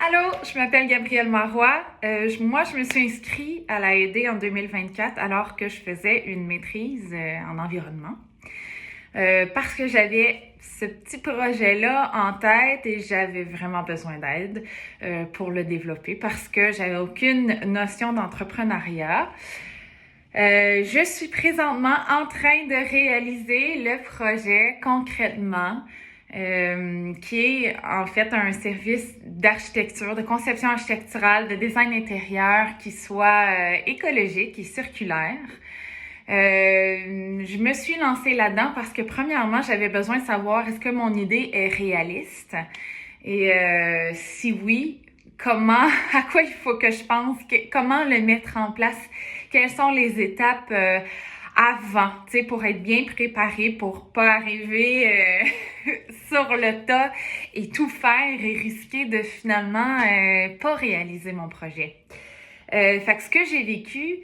Allô, je m'appelle Gabrielle Marois. Moi, je me suis inscrite à l'AED en 2024 alors que je faisais une maîtrise en environnement. Parce que j'avais ce petit projet-là en tête et j'avais vraiment besoin d'aide pour le développer parce que j'avais aucune notion d'entrepreneuriat. Je suis présentement en train de réaliser le projet concrètement, qui est en fait un service d'architecture, de conception architecturale, de design intérieur qui soit écologique et circulaire. Je me suis lancée là-dedans parce que premièrement, j'avais besoin de savoir est-ce que mon idée est réaliste et si oui, comment, à quoi il faut que je pense, comment le mettre en place, quelles sont les étapes avant, tu sais, pour être bien préparé, pour pas arriver sur le tas et tout faire et risquer de finalement pas réaliser mon projet. Fait que ce que j'ai vécu,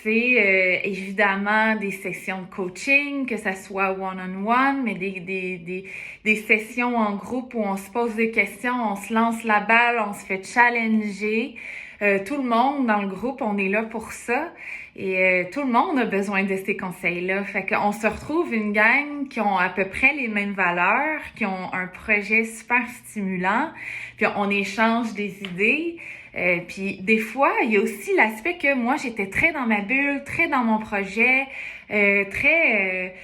c'est évidemment des sessions de coaching, que ça soit one-on-one, mais des sessions en groupe où on se pose des questions, on se lance la balle, on se fait challenger. Tout le monde dans le groupe, on est là pour ça. Et tout le monde a besoin de ces conseils-là. Fait qu'on se retrouve une gang qui ont à peu près les mêmes valeurs, qui ont un projet super stimulant, puis on échange des idées. Puis des fois, il y a aussi l'aspect que moi, j'étais très dans ma bulle, très dans mon projet, très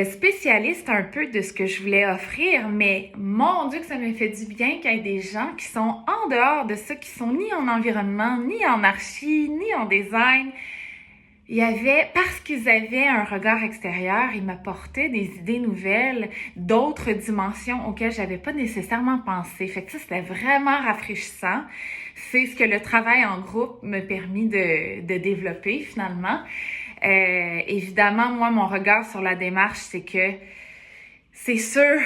spécialiste un peu de ce que je voulais offrir, mais mon Dieu que ça me fait du bien qu'il y ait des gens qui sont en dehors de ça, qui sont ni en environnement, ni en archi, ni en design. Il y avait, parce qu'ils avaient un regard extérieur, ils m'apportaient des idées nouvelles, d'autres dimensions auxquelles j'avais pas nécessairement pensé. Fait que ça, c'était vraiment rafraîchissant. C'est ce que le travail en groupe m'a permis de développer finalement. Évidemment, moi, mon regard sur la démarche, c'est que c'est sûr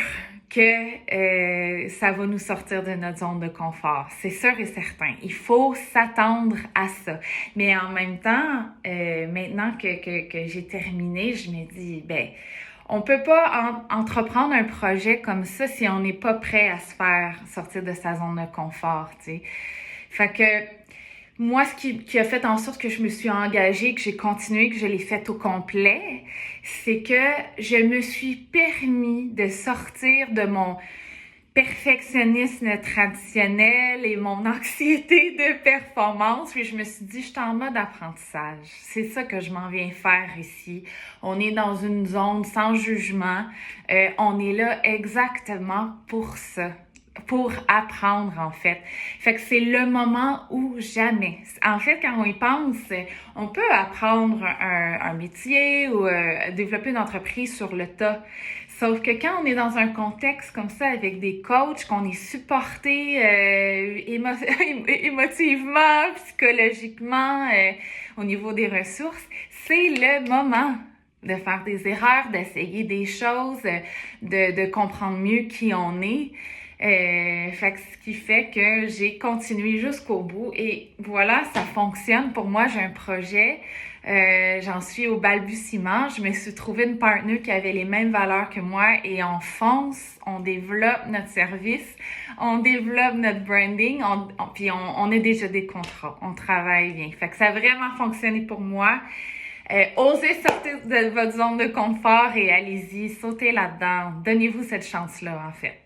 que ça va nous sortir de notre zone de confort. C'est sûr et certain. Il faut s'attendre à ça. Mais en même temps, maintenant que j'ai terminé, je me dis, on peut pas entreprendre un projet comme ça si on n'est pas prêt à se faire sortir de sa zone de confort, tu sais. Fait que moi, ce qui a fait en sorte que je me suis engagée, que j'ai continué, que je l'ai fait au complet, c'est que je me suis permis de sortir de mon perfectionnisme traditionnel et mon anxiété de performance. Puis je me suis dit, je suis en mode apprentissage. C'est ça que je m'en viens faire ici. On est dans une zone sans jugement. On est là exactement pour ça. Pour apprendre, en fait. Fait que c'est le moment où jamais. En fait, quand on y pense, on peut apprendre un métier ou développer une entreprise sur le tas. Sauf que quand on est dans un contexte comme ça, avec des coachs, qu'on est supporté émotivement, psychologiquement, au niveau des ressources, c'est le moment de faire des erreurs, d'essayer des choses, de comprendre mieux qui on est. Fait que ce qui fait que j'ai continué jusqu'au bout et voilà, ça fonctionne. Pour moi, j'ai un projet, j'en suis au balbutiement. Je me suis trouvé une partenaire qui avait les mêmes valeurs que moi et on fonce, on développe notre service, on développe notre branding, puis on a déjà des contrats, on travaille bien. Fait que ça a vraiment fonctionné pour moi. Osez sortir de votre zone de confort et allez-y, sautez là-dedans. Donnez-vous cette chance-là, en fait.